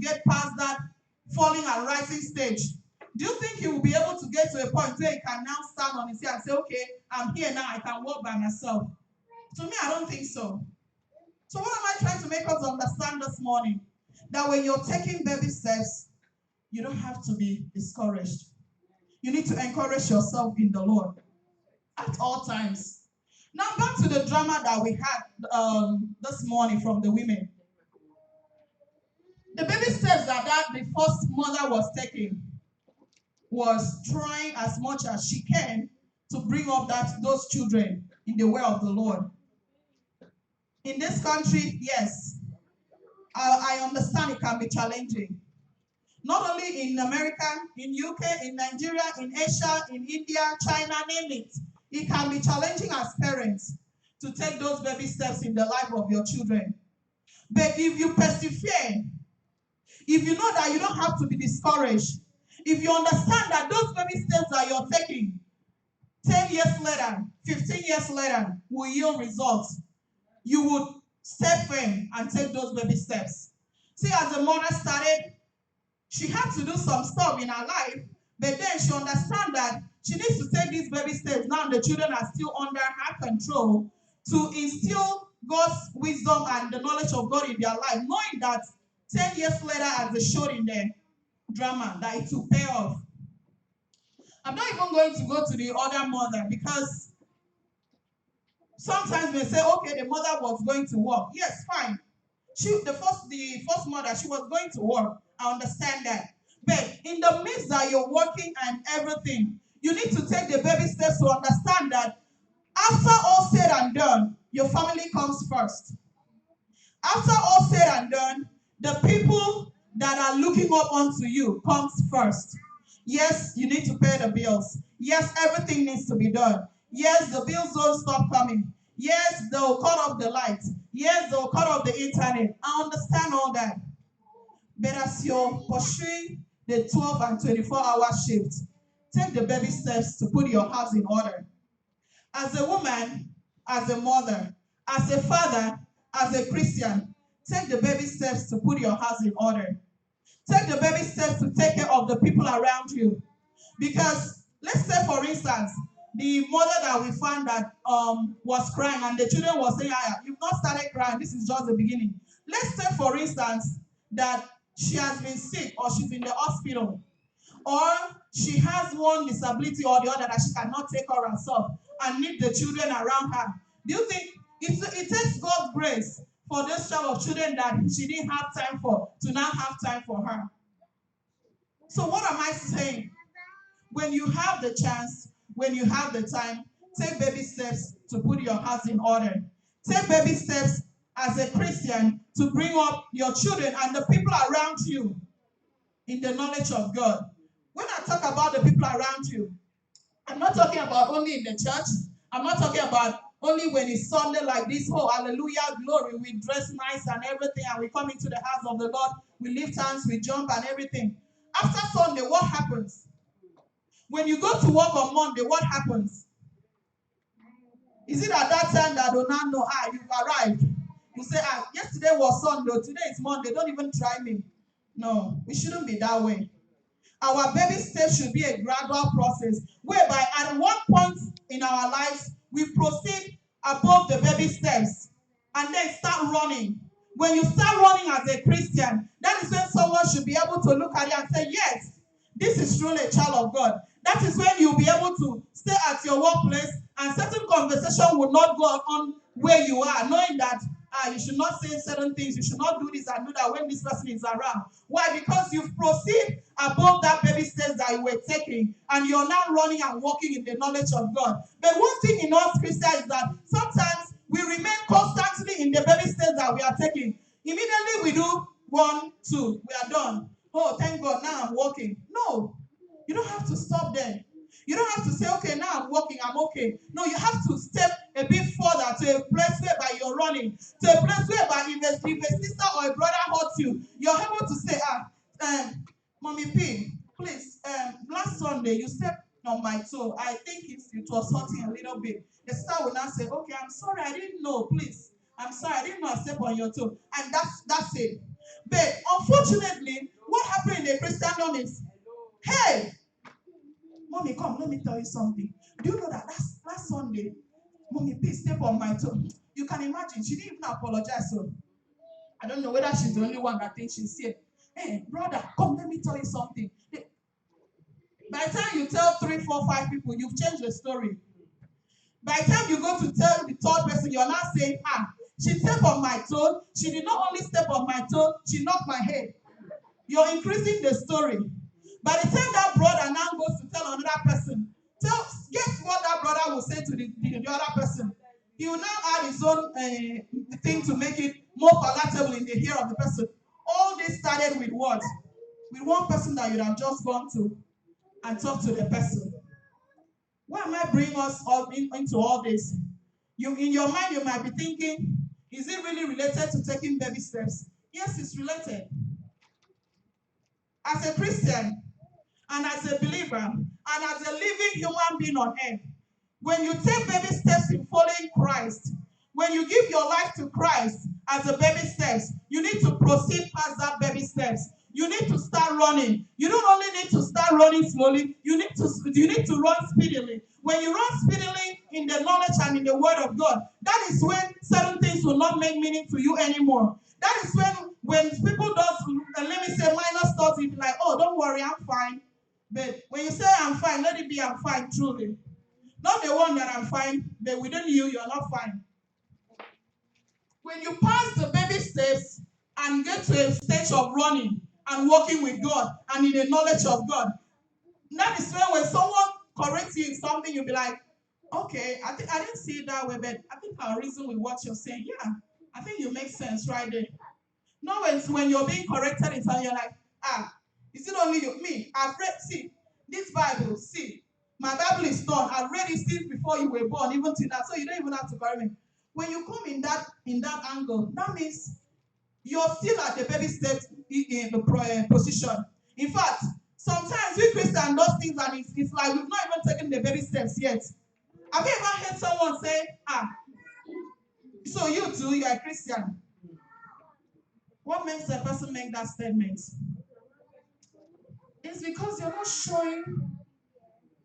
get past that falling and rising stage, do you think he will be able to get to a point where he can now stand on his feet and say, okay, I'm here now, I can walk by myself? To me, I don't think so. So what am I trying to make us understand this morning? That when you're taking baby steps, you don't have to be discouraged. You need to encourage yourself in the Lord at all times. Now back to the drama that we had this morning from the women. The baby steps that the first mother was taking was trying as much as she can to bring up those children in the way of the Lord. In this country, yes, I understand it can be challenging. Not only in America, in UK, in Nigeria, in Asia, in India, China, name it. It can be challenging as parents to take those baby steps in the life of your children. But if you persevere, if you know that you don't have to be discouraged, if you understand that those baby steps that you're taking 10 years later, 15 years later will yield results, you would step firm and take those baby steps. See, as the mother started, she had to do some stuff in her life, but then she understands that she needs to take these baby steps. Now the children are still under her control to instill God's wisdom and the knowledge of God in their life, knowing that 10 years later, as they showed in the drama, that it will pay off. I'm not even going to go to the other mother because sometimes we say, okay, the mother was going to work. Yes, fine. The first mother, she was going to work. I understand that. But in the midst that you're working and everything, you need to take the baby steps to understand that after all said and done, your family comes first. After all said and done, the people that are looking up onto you comes first. Yes, you need to pay the bills. Yes, everything needs to be done. Yes, the bills don't stop coming. Yes, they'll cut off the lights. Yes, they'll cut off the internet. I understand all that. But as you're pursuing the 12 and 24-hour shift, take the baby steps to put your house in order. As a woman, as a mother, as a father, as a Christian, take the baby steps to put your house in order. Take the baby steps to take care of the people around you. Because let's say, for instance, the mother that we found that was crying and the children were saying, you've not started crying, this is just the beginning. Let's say, for instance, that she has been sick or she's in the hospital or she has one disability or the other that she cannot take care of herself and need the children around her. Do you think it takes God's grace for this child of children that she didn't have time for to now have time for her? So what am I saying? When you have the chance, when you have the time, take baby steps to put your house in order. Take baby steps as a Christian to bring up your children and the people around you in the knowledge of God. When I talk about the people around you, I'm not talking about only in the church. I'm not talking about only when it's Sunday like this. Oh, hallelujah, glory. We dress nice and everything, and we come into the house of the Lord. We lift hands, we jump and everything. After Sunday, what happens? When you go to work on Monday, what happens? Is it at that time that do not know, you've arrived? You say, yesterday was Sunday, today is Monday, don't even try me. No, we shouldn't be that way. Our baby steps should be a gradual process, whereby at one point in our lives, we proceed above the baby steps and then start running. When you start running as a Christian, that is when someone should be able to look at you and say, yes, this is truly a child of God. That is when you'll be able to stay at your workplace and certain conversation will not go on where you are, knowing that you should not say certain things, you should not do this and do that when this person is around. Why? Because you've proceeded above that baby steps that you were taking and you're now running and walking in the knowledge of God. But one thing in us Christians is that sometimes we remain constantly in the baby steps that we are taking. Immediately we do 1, 2, we are done. Oh, thank God, now I'm walking. No, you don't have to stop there. You don't have to say, okay, now I'm walking, I'm okay. No, you have to step a bit further to a place whereby you're running, to a place whereby if a sister or a brother hurts you, you're able to say, Mommy P, please, last Sunday you stepped on my toe. I think it was hurting a little bit. The sister will now say, okay, I'm sorry, I didn't know, please. I'm sorry, I didn't know I stepped on your toe. And that's it. But unfortunately, what happened in the Christendom is, hey, mommy, come, let me tell you something. Do you know that last Sunday, mommy, please step on my toe. You can imagine, she didn't even apologize. So I don't know whether she's the only one that thinks she's here. Hey, brother, come, let me tell you something. By the time you tell 3, 4, 5 people, you've changed the story. By the time you go to tell the third person, you're not saying, she stepped on my toe. She did not only step on my toe, she knocked my head. You're increasing the story. By the time that brother now goes to tell another person, guess what that brother will say to the other person? He will now add his own thing to make it more palatable in the ear of the person. All this started with what? With one person that you'd have just gone to and talked to the person. Why am I bringing us all into all this? In your mind, you might be thinking, is it really related to taking baby steps? Yes, it's related. As a Christian, and as a believer, and as a living human being on earth, when you take baby steps in following Christ, when you give your life to Christ as a baby steps, you need to proceed past that baby steps. You need to start running. You don't only need to start running slowly, you need to run speedily. When you run speedily in the knowledge and in the word of God, that is when certain things will not make meaning to you anymore. That is when people let me say minor stuff, you'll be like, oh, don't worry, I'm fine. But when you say I'm fine, let it be I'm fine truly. Not the one that I'm fine, but within you, you're not fine. When you pass the baby steps and get to a stage of running and walking with God and in the knowledge of God, that is when someone corrects you in something, you'll be like, okay, I didn't see it that way, but I think I'll reason with what you're saying. Yeah, I think you make sense right there. Not when you're being corrected in something, you're like, is it only you? Me, I've read, see, this Bible, see, my Bible is done. I've read it since before you were born, even to that, so you don't even have to correct me. When you come in that angle, that means you're still at the baby step in the position. In fact, sometimes we Christians do things and it's like we've not even taken the baby steps yet. Have you ever heard someone say, so you too, you're a Christian? What makes a person make that statement? It's because you're not showing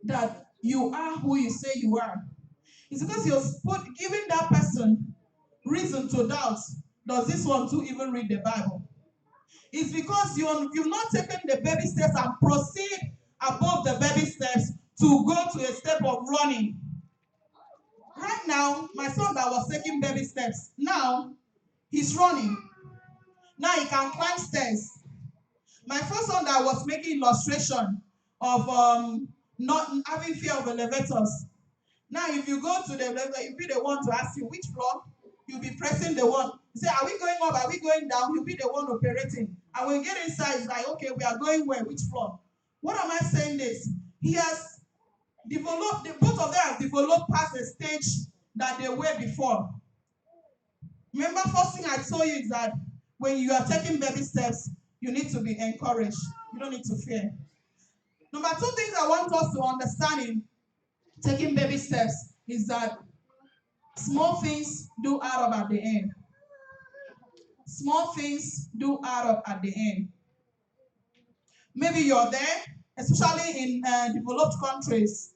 that you are who you say you are. It's because you're giving that person reason to doubt, does this one too even read the Bible? It's because you've not taken the baby steps and proceed above the baby steps to go to a step of running. Right now, my son that was taking baby steps, now he's running. Now he can climb stairs. My first son that was making illustration of not having fear of elevators. Now, if you go to the elevator, you'll be the one to ask you which floor. You'll be pressing the one. You say, are we going up? Are we going down? You'll be the one operating. And when you get inside, it's like, okay, we are going where? Which floor? What am I saying this? He has developed, both of them have developed past the stage that they were before. Remember, first thing I told you is that when you are taking baby steps, you need to be encouraged. You don't need to fear. Number 2 things I want us to understand in taking baby steps is that small things do add up at the end. Small things do add up at the end. Maybe you're there, especially in developed countries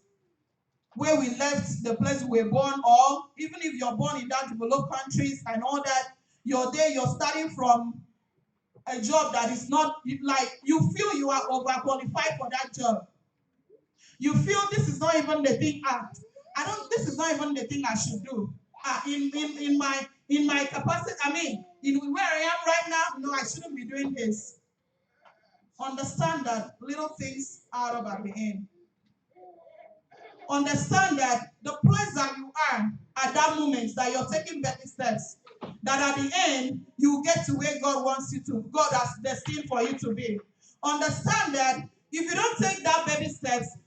where we left the place we were born, or even if you're born in that developed countries and all that, you're there, you're starting from a job that is not, like, you feel you are overqualified for that job. You feel this is not even the thing, this is not even the thing I should do. In my capacity, in where I am right now, no, I shouldn't be doing this. Understand that little things add up at the end. Understand that the place that you are at that moment, that you're taking baby steps, that at the end, you get to where God wants you to, God has destined for you to be. Understand that if you don't take that baby steps,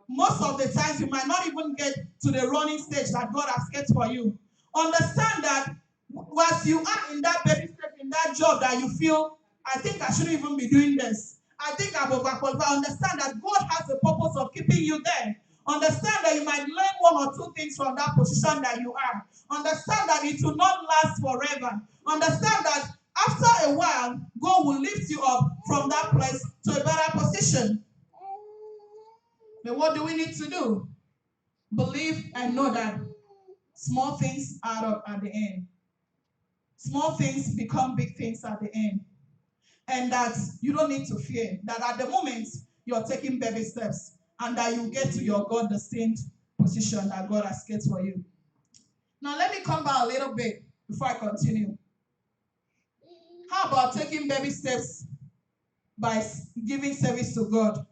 most of the times you might not even get to the running stage that God has kept for you. Understand that whilst you are in that baby step, in that job that you feel, I think I shouldn't even be doing this, I think I'm overqualified. Understand that God has a purpose of keeping you there. Understand that you might learn 1 or 2 things from that position that you are. Understand that it will not last forever. Understand that After a while, God will lift you up from that place to a better position. But what do we need to do? Believe and know that small things add up at the end. Small things become big things at the end. And that you don't need to fear. That at the moment, you're taking baby steps. And that you get to your God-destined position that God has set for you. Now, let me come back a little bit before I continue. How about taking baby steps by giving service to God?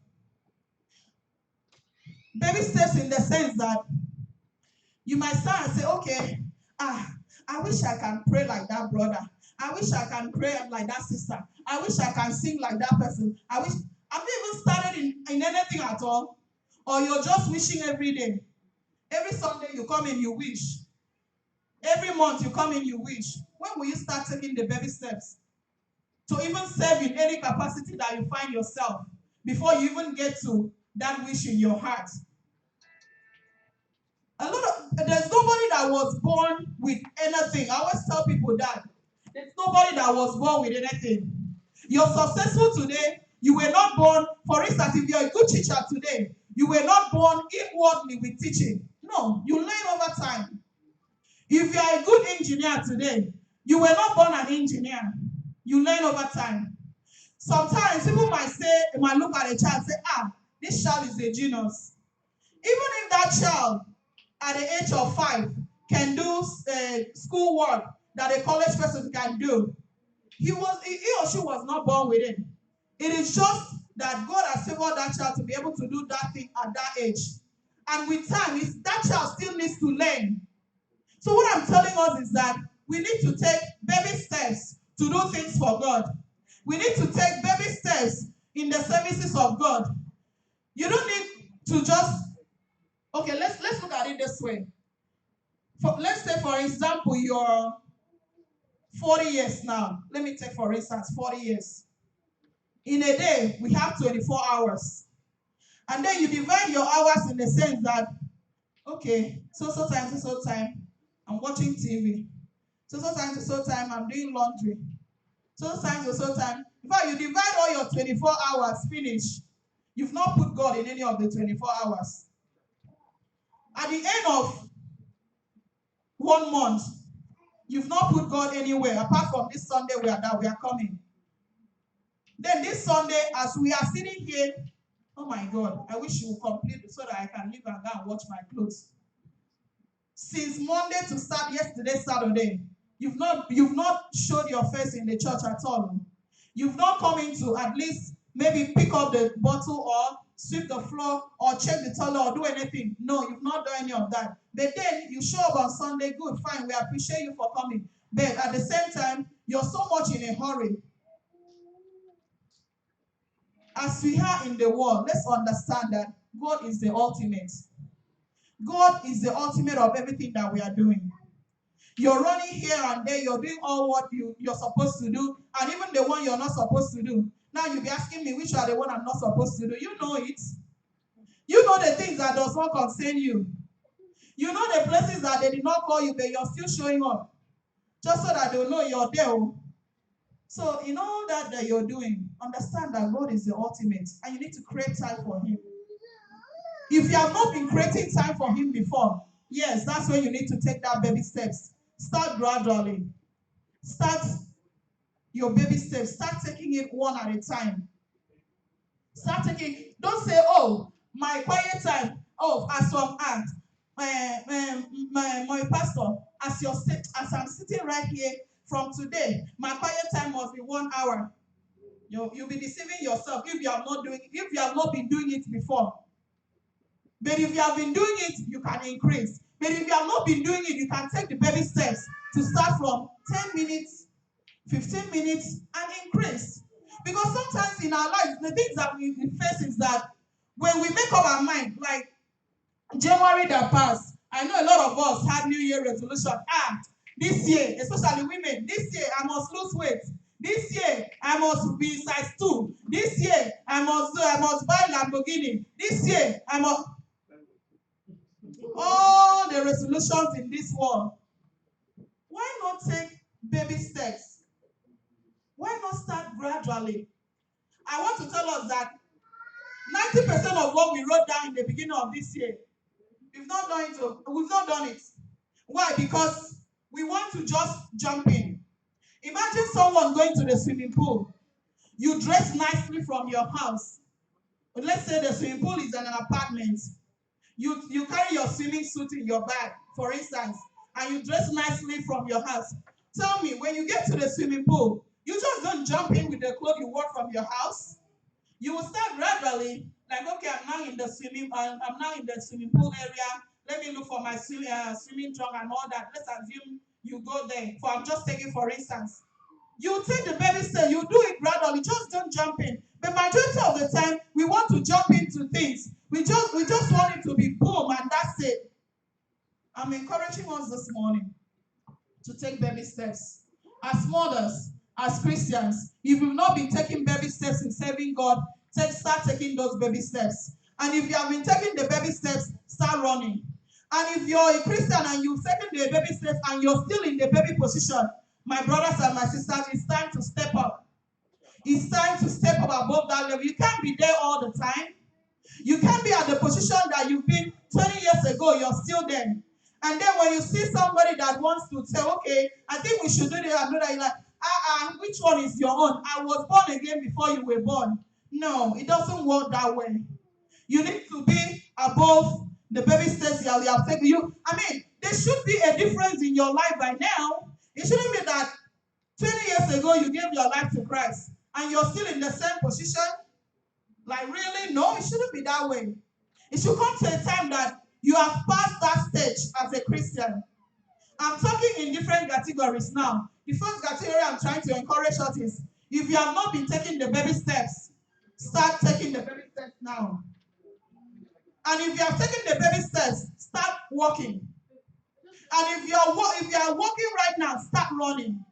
Baby steps in the sense that you might start and say, okay, I wish I can pray like that brother. I wish I can pray like that sister. I wish I can sing like that person. Have you even started in anything at all? Or you're just wishing every day? Every Sunday you come in, you wish. Every month you come in, you wish. When will you start taking the baby steps to even serve in any capacity that you find yourself before you even get to that wish in your heart? There's nobody that was born with anything. I always tell people that there's nobody that was born with anything. You're successful today. You were not born, for instance, if you're a good teacher today, you were not born inwardly with teaching. No, you learn over time. If you're a good engineer today, you were not born an engineer. You learn over time. Sometimes people might look at a child and say, this child is a genius. Even if that child at the age of 5 can do school work that a college person can do, he or she was not born with it. It is just that God has favored that child to be able to do that thing at that age. And with time, that child still needs to learn. So what I'm telling us is that we need to take baby steps to do things for God. We need to take baby steps in the services of God. You don't need to just, okay, let's look at it this way. Let's say, for example, you're 40 years now. Let me take, for instance, 40 years. In a day, we have 24 hours. And then you divide your hours in the sense that, okay, so time, I'm watching TV. So time, I'm doing laundry. So time. In fact, you divide all your 24 hours, finish. You've not put God in any of the 24 hours. At the end of 1 month, you've not put God anywhere, apart from this Sunday we are coming. Then this Sunday, as we are sitting here, oh my God, I wish you would complete it so that I can leave and go and watch my clothes. Since Monday to yesterday, Saturday, you've not showed your face in the church at all. You've not come in to at least maybe pick up the bottle or sweep the floor or check the toilet or do anything. No, you've not done any of that. But then you show up on Sunday, good, fine, we appreciate you for coming. But at the same time, you're so much in a hurry. As we are in the world, let's understand that God is the ultimate. God is the ultimate of everything that we are doing. You're running here and there, you're doing all what you're supposed to do, and even the one you're not supposed to do. Now you'll be asking me which are the one I'm not supposed to do. You know it. You know the things that does not concern you. You know the places that they did not call you, but you're still showing up. Just so that they'll know you're there. So in all that you're doing, understand that God is the ultimate, and you need to create time for Him. If you have not been creating time for Him before, yes, that's when you need to take that baby steps. Start gradually. Start your baby steps. Start taking it one at a time. Don't say, oh, my quiet time, oh, as from aunt, my pastor, as I'm sitting right here from today, my quiet time must be 1 hour. You'll be deceiving yourself if you have not been doing it before. But if you have been doing it, you can increase. But if you have not been doing it, you can take the baby steps to start from 10 minutes, 15 minutes, and increase. Because sometimes in our lives, the things that we face is that when we make up our mind, like January that passed, I know a lot of us had New Year resolution. This year, especially women, this year I must lose weight. This year I must be size 2. This year I must buy Lamborghini. This year I must. All the resolutions in this world. Why not take baby steps? Why not start gradually? I want to tell us that 90% of what we wrote down in the beginning of this year, we've not done it. Why? Because we want to just jump in. Imagine someone going to the swimming pool. You dress nicely from your house. Let's say the swimming pool is in an apartment. You carry your swimming suit in your bag, for instance, and you dress nicely from your house. Tell me, when you get to the swimming pool, you just don't jump in with the clothes you wore from your house. You will start gradually, like, okay, I'm now in the swimming pool area. Let me look for my swimming trunk and all that. Let's assume you go there. I'm just taking for instance. You take the baby step, you do it gradually, just don't jump in. But majority of the time, we want to jump into things. We just want it to be boom and that's it. I'm encouraging us this morning to take baby steps. As mothers, as Christians, if you've not been taking baby steps in serving God, start taking those baby steps. And if you have been taking the baby steps, start running. And if you're a Christian and you've taken the baby steps and you're still in the baby position, my brothers and my sisters, it's time to step up. It's time to step up above that level. You can't be there all the time. You can't be at the position that you've been 20 years ago, you're still there. And then when you see somebody that wants to say, okay, I think we should do this and do that, you're like, which one is your own? I was born again before you were born. No, it doesn't work that way. You need to be above the baby steps you have taken. There should be a difference in your life by now. It shouldn't be that 20 years ago you gave your life to Christ and you're still in the same position. Like, really? No, it shouldn't be that way. It should come to a time that you have passed that stage as a Christian. I'm talking in different categories now. The first category I'm trying to encourage us is, if you have not been taking the baby steps, start taking the baby steps now. And if you have taken the baby steps, start walking. And if you are walking right now, start running.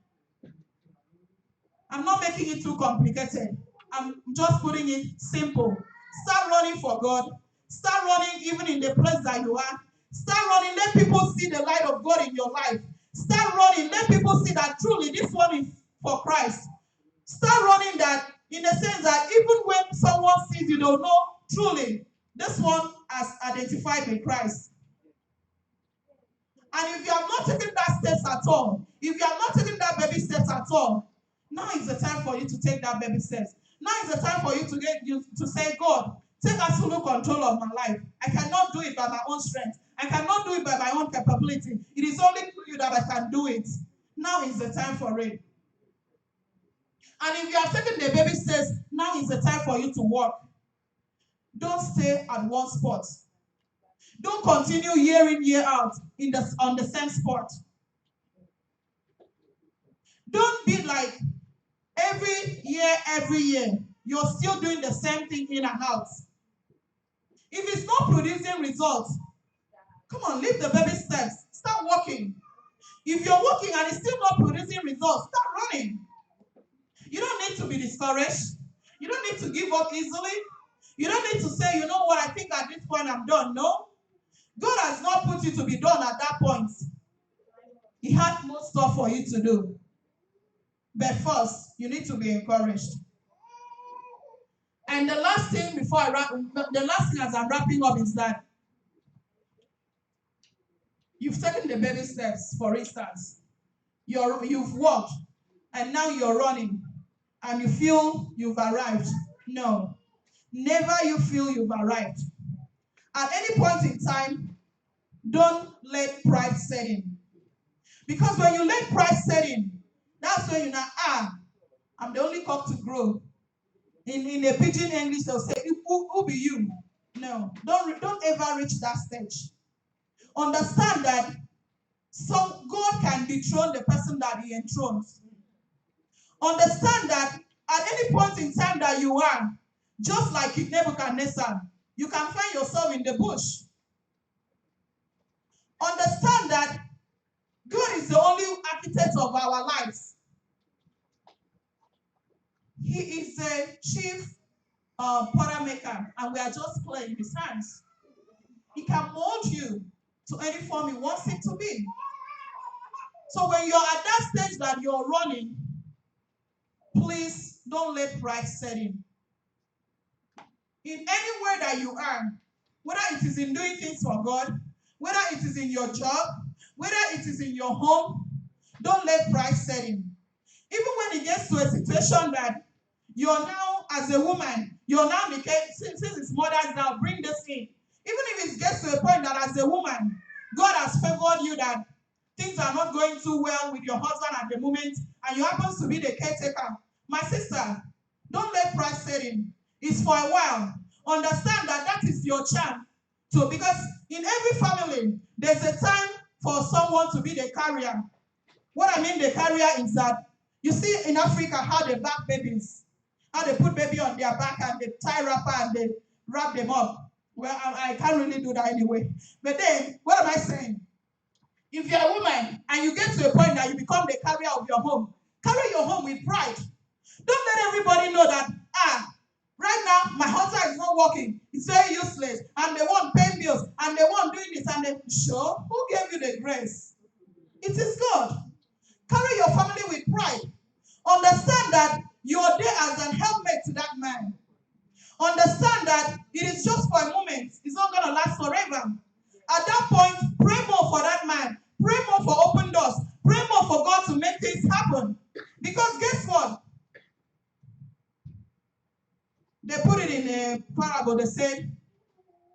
I'm not making it too complicated. I'm just putting it simple. Start running for God. Start running even in the place that you are. Start running. Let people see the light of God in your life. Start running. Let people see that truly this one is for Christ. Start running that in the sense that even when someone sees you, they'll know truly this one has identified with Christ. And if you have not taken that steps at all, if you have not taken that baby steps at all, now is the time for you to take that baby steps. Now is the time for you to say, God, take absolute control of my life. I cannot do it by my own strength. I cannot do it by my own capability. It is only through you that I can do it. Now is the time for it. And if you have taken the baby steps, now is the time for you to walk. Don't stay at one spot. Don't continue year in, year out on the same spot. Don't be like every year, you're still doing the same thing in and out. If it's not producing results, come on, leave the baby steps. Start walking. If you're walking and it's still not producing results, start running. You don't need to be discouraged. You don't need to give up easily. You don't need to say, you know what, I think at this point I'm done. No. God has not put you to be done at that point. He had more stuff for you to do. But first, you need to be encouraged. And the last thing as I'm wrapping up is that you've taken the baby steps, for instance. You've walked, and now you're running, and you feel you've arrived. No. Never you feel you've arrived. At any point in time, don't let pride set in. Because when you let pride set in, that's when you're not, I'm the only cock to grow. In a pidgin English, they'll say, who be you? No, don't ever reach that stage. Understand that God can dethrone the person that he enthrones. Understand that at any point in time that you are, just like Nebuchadnezzar, you can find yourself in the bush. Understand that God is the only architect of our lives. He is the chief potter maker, and we are just clay in his hands. He can mold you to any form he wants it to be. So when you're at that stage that you're running, Please don't let pride set in. In anywhere that you are, whether it is in doing things for God, whether it is in your job, whether it is in your home, don't let pride set in. Even when it gets to a situation that you're now, as a woman, you're now the case, since it's mothers now, bring this in. Even if it gets to a point that as a woman, God has favored you that things are not going too well with your husband at the moment, and you happen to be the caretaker. My sister, don't let pride set in. It's for a while. Understand that that is your chance. So, because in every family, there's a time for someone to be the carrier. What I mean the carrier is that, you see in Africa how they back babies, how they put baby on their back and they tie wrapper and they wrap them up. Well, I can't really do that anyway. But then, what am I saying? If you're a woman and you get to a point that you become the carrier of your home, carry your home with pride. Don't let everybody know that, right now my husband is not working. It's very useless. And they want paying bills. And they want doing this. And they, sure, who gave you the grace? It is God. Carry your family with pride. Understand that you are there as an helpmate to that man. Understand that it is just for a moment. It's not going to last forever. At that point, pray more for that man. Pray more for open doors. Pray more for God to make things happen. Because guess what? They put it in a parable. They said,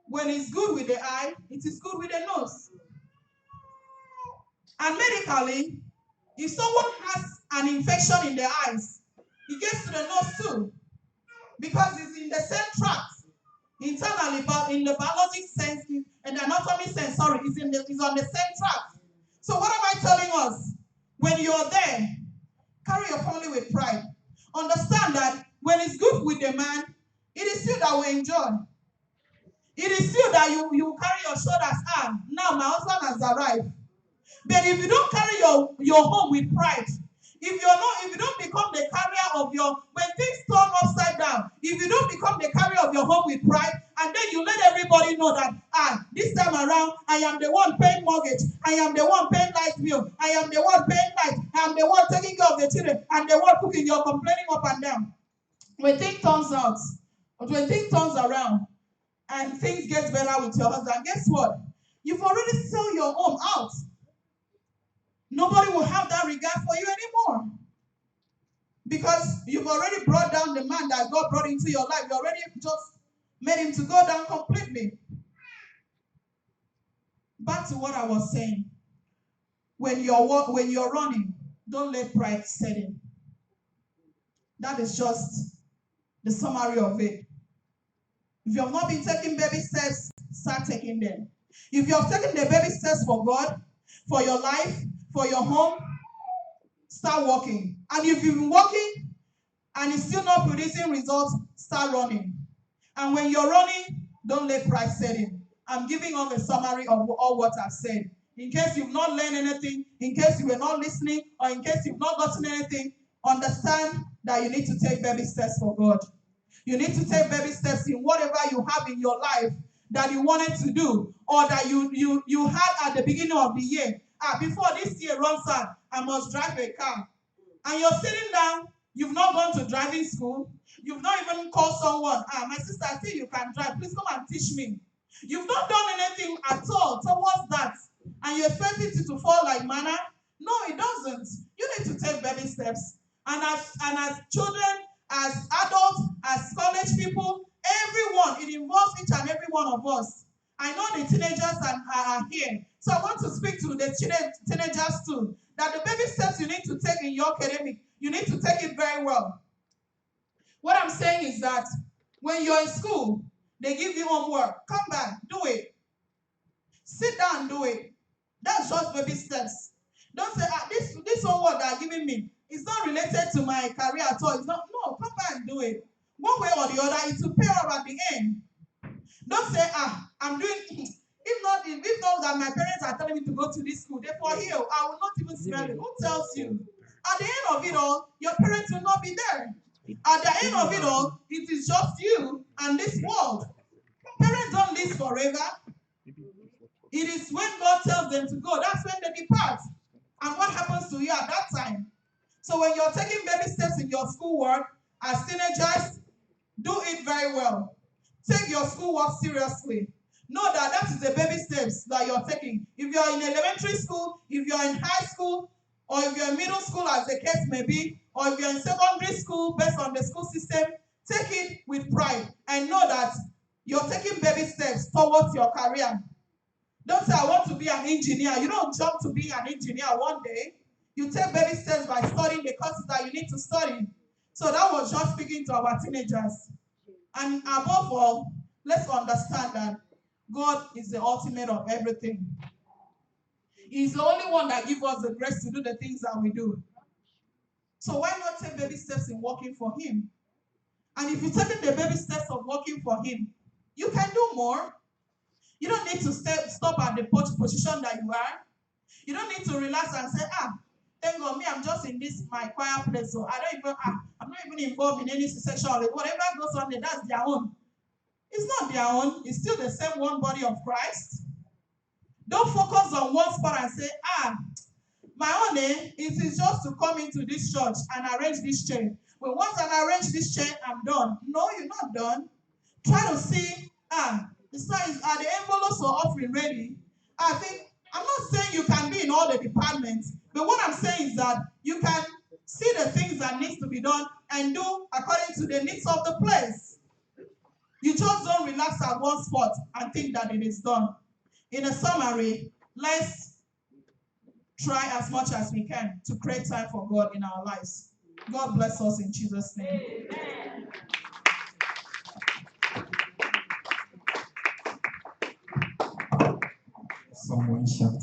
when it's good with the eye, it is good with the nose. And medically, if someone has an infection in the eyes, it gets to the nose too. Because it's in the same tract. Internally, but in the biologic sense, in the anatomy sense, sorry, it's on the same track. So what am I telling us? When you're there, carry your family with pride. Understand that when it's good with the man, it is you that will enjoy. It is you that you carry your shoulders. Now my husband has arrived. But if you don't carry your home with pride, if you don't become the carrier of when things turn upside down, if you don't become the carrier of your home with pride, and then you let everybody know that, this time around, I am the one paying mortgage, I am the one paying light bill, I am the one paying light, I am the one taking care of the children, and the one cooking, you're complaining up and down. When things turns around, and things get better with your husband, guess what? You've already sold your home out. Nobody will have that regard for you anymore. Because you've already brought down the man that God brought into your life. You already just made him to go down completely. Back to what I was saying. When you're running, don't let pride set in. That is just the summary of it. If you have not been taking baby steps, start taking them. If you have taken the baby steps for God, for your life, for your home, start walking. And if you've been walking and it's still not producing results, start running. And when you're running, don't let pride set in. I'm giving all the summary of all what I've said. In case you've not learned anything, in case you were not listening, or in case you've not gotten anything, understand that you need to take baby steps for God. You need to take baby steps in whatever you have in your life that you wanted to do, or that you had at the beginning of the year. Before this year runs out, I must drive a car. And you're sitting down, you've not gone to driving school, you've not even called someone. My sister, I think you can drive, please come and teach me. You've not done anything at all towards that. And you expect it to fall like manna? No, it doesn't. You need to take baby steps. And as children, as adults, as college people, everyone, it involves each and every one of us. I know the teenagers are here. So I want to speak to the teenagers too. That the baby steps you need to take in your academic, you need to take it very well. What I'm saying is that when you're in school, they give you homework. Come back, do it. Sit down and do it. That's just baby steps. Don't say, this homework they're giving me, it's not related to my career at all. It's not. No, come back and do it. One way or the other, it will pay off at the end. Don't say, I'm doing, if not that my parents are telling me to go to this school, therefore here, I will not even smell it. Who tells you? At the end of it all, your parents will not be there. At the end of it all, it is just you and this world. Parents don't live forever. It is when God tells them to go, that's when they depart. And what happens to you at that time? So when you're taking baby steps in your schoolwork as teenagers, do it very well. Take your schoolwork seriously. Know that that is the baby steps that you're taking. If you're in elementary school, if you're in high school, or if you're in middle school, as the case may be, or if you're in secondary school based on the school system, take it with pride and know that you're taking baby steps towards your career. Don't say, I want to be an engineer. You don't jump to being an engineer one day. You take baby steps by studying the courses that you need to study. So that was just speaking to our teenagers. And above all, let's understand that God is the ultimate of everything. He's the only one that gives us the grace to do the things that we do. So why not take baby steps in working for Him? And if you're taking the baby steps of working for Him, you can do more. You don't need to stop at the position that you are. You don't need to relax and say, thank God, me, I'm just in this my quiet place, so I'm not even involved in any section of it. Whatever goes on there, that's their own. It's not their own. It's still the same one body of Christ. Don't focus on one spot and say, my own it is just to come into this church and arrange this chain. But once I arrange this chain, I'm done. No, you're not done. Try to see, are the envelopes for offering ready? I think, I'm not saying you can be in all the departments, but what I'm saying is that you can see the things that needs to be done and do according to the needs of the place. You just don't relax at one spot and think that it is done. In a summary, let's try as much as we can to create time for God in our lives. God bless us in Jesus' name. Amen. Someone shout